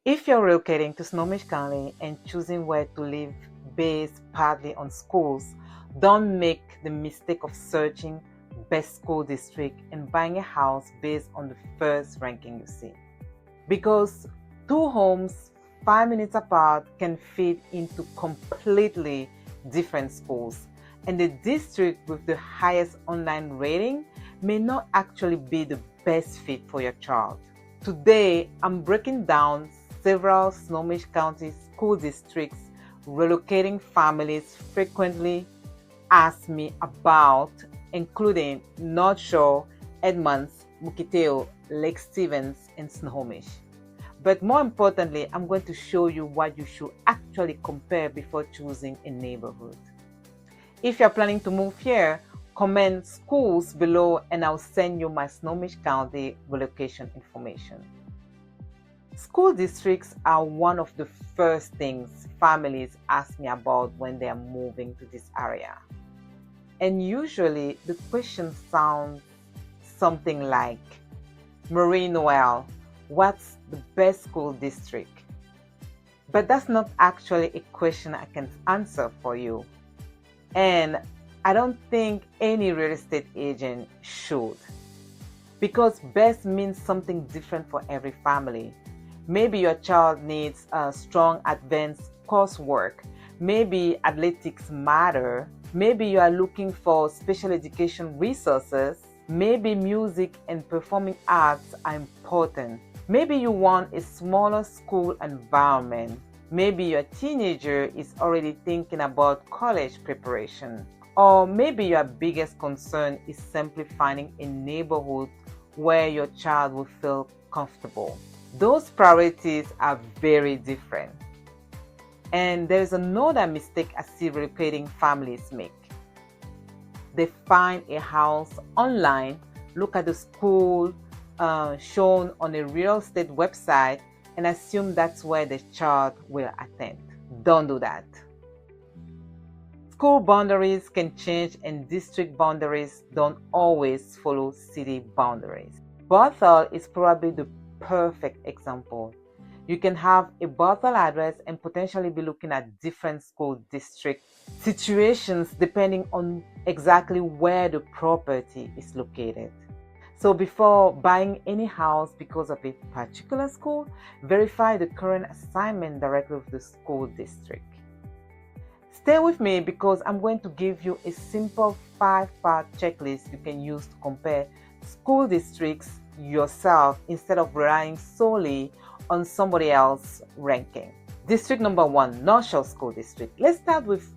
If you're relocating to Snohomish County and choosing where to live based partly on schools, don't make the mistake of searching best school district and buying a house based on the first ranking you see. Because two homes 5 minutes apart can fit into completely different schools, and the district with the highest online rating may not actually be the best fit for your child. Today, I'm breaking down several Snohomish County school districts relocating families frequently ask me about, including Northshore, Edmonds, Mukilteo, Lake Stevens, and Snohomish. But more importantly, I'm going to show you what you should actually compare before choosing a neighborhood. If you're planning to move here, comment schools below and I'll send you my Snohomish County relocation information. School districts are one of the first things families ask me about when they are moving to this area. And usually the question sounds something like, Marie-Noelle, what's the best school district? But that's not actually a question I can answer for you. And I don't think any real estate agent should. Because best means something different for every family. Maybe your child needs strong advanced coursework. Maybe athletics matter. Maybe you are looking for special education resources. Maybe music and performing arts are important. Maybe you want a smaller school environment. Maybe your teenager is already thinking about college preparation. Or maybe your biggest concern is simply finding a neighborhood where your child will feel comfortable. Those priorities are very different. And there's another mistake I see relocating families make. They find a house online, look at the school shown on a real estate website, and assume that's where the child will attend. Don't do that. School boundaries can change and district boundaries don't always follow city boundaries. Bothell is probably the perfect example. You can have a Bothell address and potentially be looking at different school district situations depending on exactly where the property is located. So before buying any house because of a particular school, verify the current assignment directly with the school district. Stay with me because I'm going to give you a simple 5-part checklist you can use to compare school districts yourself instead of relying solely on somebody else's ranking. District number 1, Northshore School District. Let's start with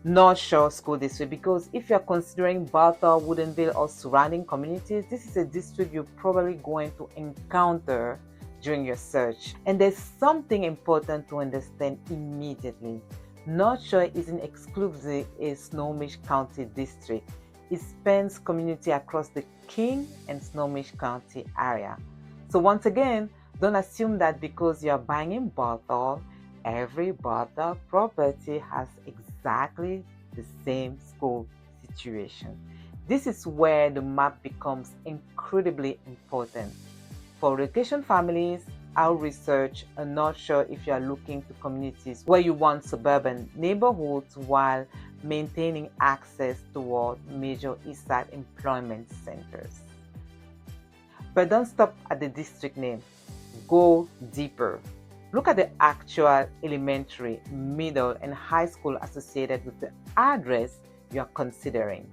Northshore School District because if you're considering Bothell, Woodinville, or surrounding communities, this is a district you're probably going to encounter during your search. And there's something important to understand immediately. Northshore isn't exclusively a Snohomish County district. It spans community across the King and Snohomish County area. So once again, don't assume that because you're buying in Bothell, every Bothell property has exactly the same school situation. This is where the map becomes incredibly important. For relocation families, I'll research and not sure if you are looking to communities where you want suburban neighborhoods while maintaining access toward major eastside employment centers. But don't stop at the district name. Go deeper. Look at the actual elementary, middle, and high school associated with the address you are considering.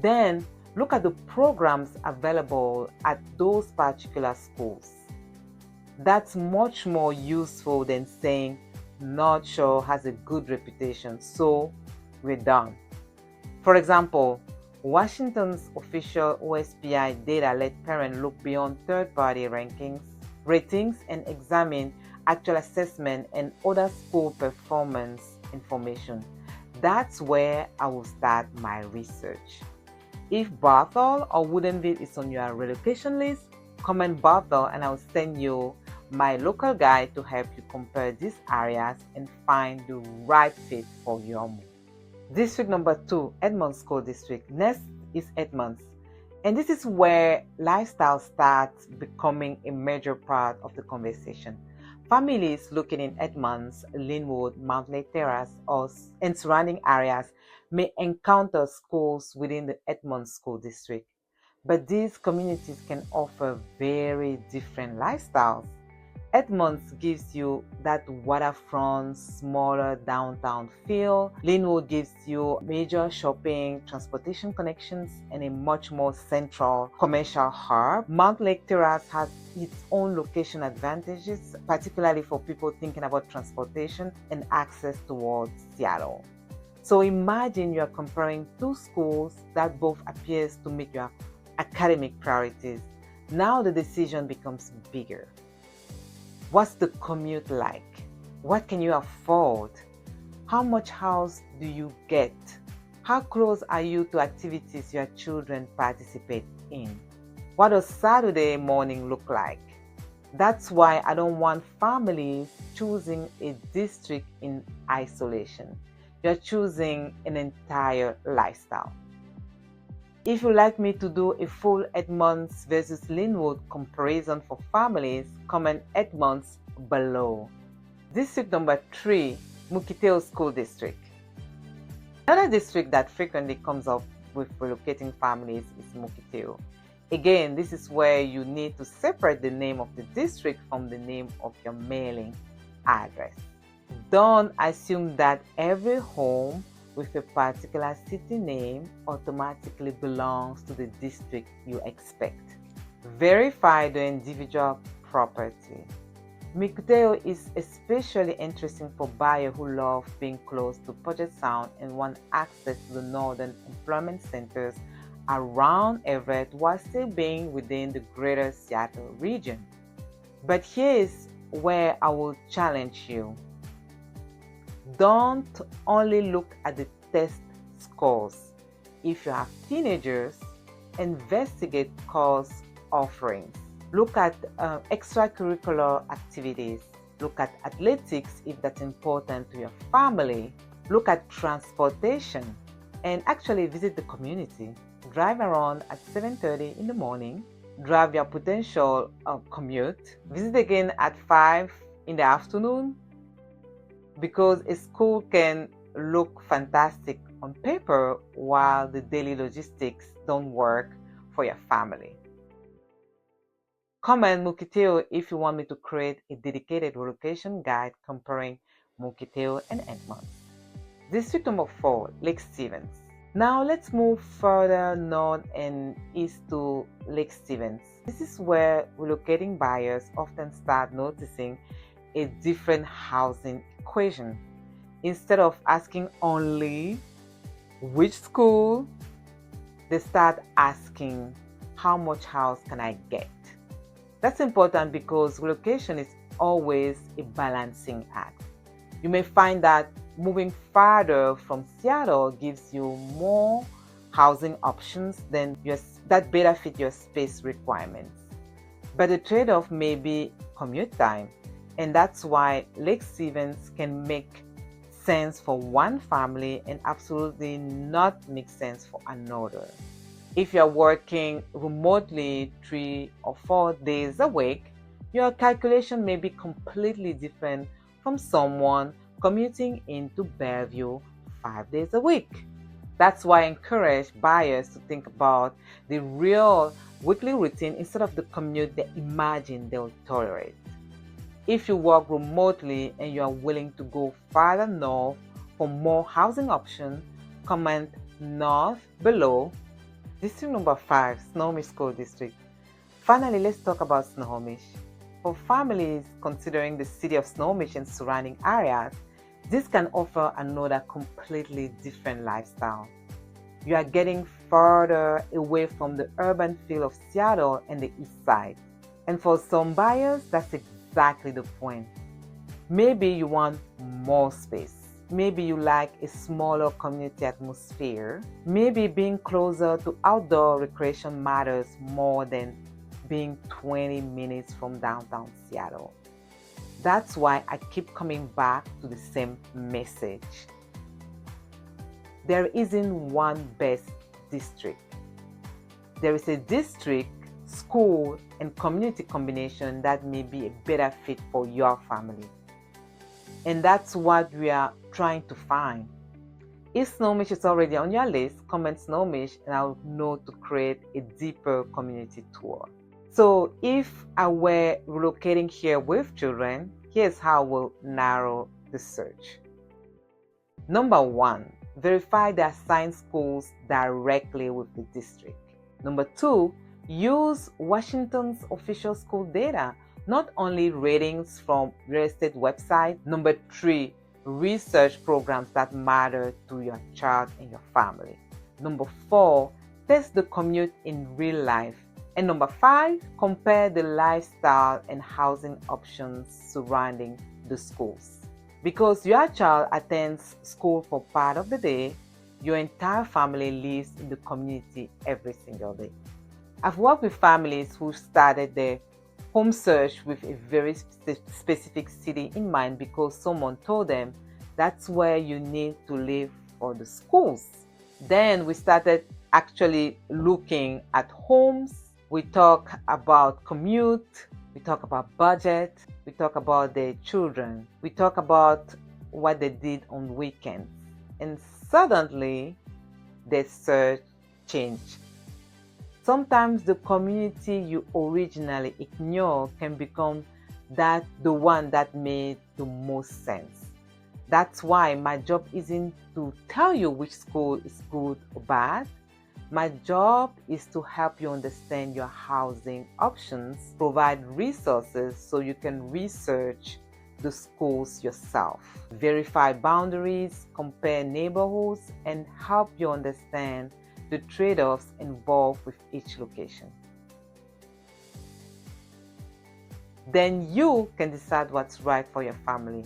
Then look at the programs available at those particular schools. That's much more useful than saying Northshore has a good reputation, so we're done. For example, Washington's official OSPI data let parents look beyond third-party rankings, ratings, and examine actual assessment and other school performance information. That's where I will start my research. If Bothell or Woodinville is on your relocation list, comment Bothell and I'll send you my local guide to help you compare these areas and find the right fit for your move. District number 2, Edmonds School District. Next is Edmonds. And this is where lifestyle starts becoming a major part of the conversation. Families looking in Edmonds, Linwood, Mount Lake Terrace, and surrounding areas may encounter schools within the Edmonds School District, but these communities can offer very different lifestyles. Edmonds gives you that waterfront, smaller downtown feel. Linwood gives you major shopping, transportation connections, and a much more central commercial hub. Mount Lake Terrace has its own location advantages, particularly for people thinking about transportation and access towards Seattle. So imagine you are comparing two schools that both appears to meet your academic priorities. Now the decision becomes bigger. What's the commute like? What can you afford? How much house do you get? How close are you to activities your children participate in? What does Saturday morning look like? That's why I don't want families choosing a district in isolation. You're choosing an entire lifestyle. If you'd like me to do a full Edmonds versus Linwood comparison for families, comment Edmonds below. District number 3, Mukilteo School District. Another district that frequently comes up with relocating families is Mukilteo. Again, this is where you need to separate the name of the district from the name of your mailing address. Don't assume that every home with a particular city name automatically belongs to the district you expect. Verify the individual property. Mukilteo is especially interesting for buyers who love being close to Puget Sound and want access to the northern employment centers around Everett while still being within the greater Seattle region. But here's where I will challenge you. Don't only look at the test scores. If you have teenagers, investigate course offerings. Look at extracurricular activities. Look at athletics if that's important to your family. Look at transportation and actually visit the community. Drive around at 7:30 in the morning. Drive your potential commute. Visit again at 5 in the afternoon. Because a school can look fantastic on paper while the daily logistics don't work for your family. Comment Mukilteo if you want me to create a dedicated relocation guide comparing Mukilteo and Edmonds. District number 4, Lake Stevens. Now let's move further north and east to Lake Stevens. This is where relocating buyers often start noticing a different housing equation. Instead of asking only which school, they start asking how much house can I get. That's important because relocation is always a balancing act. You may find that moving farther from Seattle gives you more housing options that better fit your space requirements. But the trade-off may be commute time. And that's why Lake Stevens can make sense for one family and absolutely not make sense for another. If you're working remotely 3 or 4 days a week, your calculation may be completely different from someone commuting into Bellevue 5 days a week. That's why I encourage buyers to think about the real weekly routine instead of the commute they imagine they'll tolerate. If you work remotely and you are willing to go farther north for more housing options, comment north below. District number 5, Snohomish School District. Finally, let's talk about Snohomish. For families considering the city of Snohomish and surrounding areas, this can offer another completely different lifestyle. You are getting further away from the urban feel of Seattle and the east side. And for some buyers, that's exactly the point. Maybe you want more space. Maybe you like a smaller community atmosphere. Maybe being closer to outdoor recreation matters more than being 20 minutes from downtown Seattle. That's why I keep coming back to the same message. There isn't one best district. There is a district school and community combination that may be a better fit for your family. And that's what we are trying to find. If Snohomish is already on your list, comment Snohomish and I'll know to create a deeper community tour. So if I were relocating here with children, here's how we'll narrow the search. Number 1, verify the assigned schools directly with the district. Number 2, use Washington's official school data, not only ratings from real estate websites. Number 3, research programs that matter to your child and your family. Number 4, test the commute in real life. And number 5, compare the lifestyle and housing options surrounding the schools. Because your child attends school for part of the day, your entire family lives in the community every single day. I've worked with families who started their home search with a very specific city in mind because someone told them that's where you need to live for the schools. Then we started actually looking at homes. We talk about commute, we talk about budget, we talk about their children, we talk about what they did on weekends. And suddenly, their search changed. Sometimes the community you originally ignored can become the one that made the most sense. That's why my job isn't to tell you which school is good or bad. My job is to help you understand your housing options, provide resources so you can research the schools yourself, verify boundaries, compare neighborhoods, and help you understand the trade-offs involved with each location. Then you can decide what's right for your family,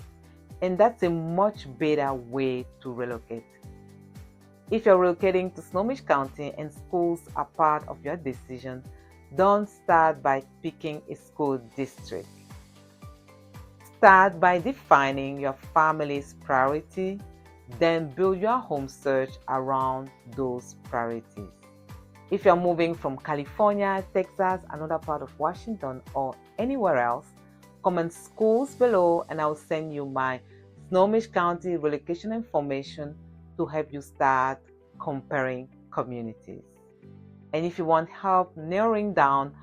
and that's a much better way to relocate. If you're relocating to Snohomish County and schools are part of your decision, don't start by picking a school district. Start by defining your family's priority, then build your home search around those priorities. If you're moving from California, Texas, another part of Washington, or anywhere else, comment schools below and I'll send you my Snohomish County relocation information to help you start comparing communities. And if you want help narrowing down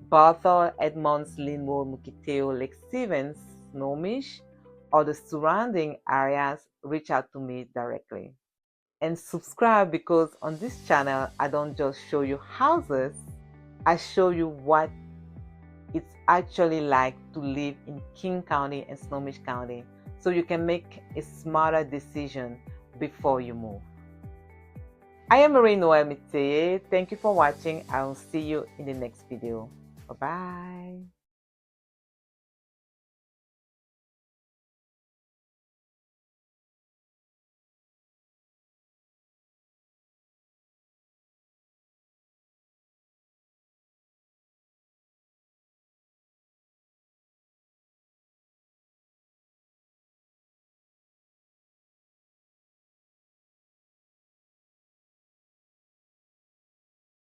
Bothell, Edmonds, Linwood, Mukilteo, Lake Stevens, Snohomish, or the surrounding areas, reach out to me directly. And subscribe because on this channel, I don't just show you houses, I show you what it's actually like to live in King County and Snohomish County so you can make a smarter decision before you move. I am Marie-Noelle Metseye. Thank you for watching. I will see you in the next video. Bye-bye.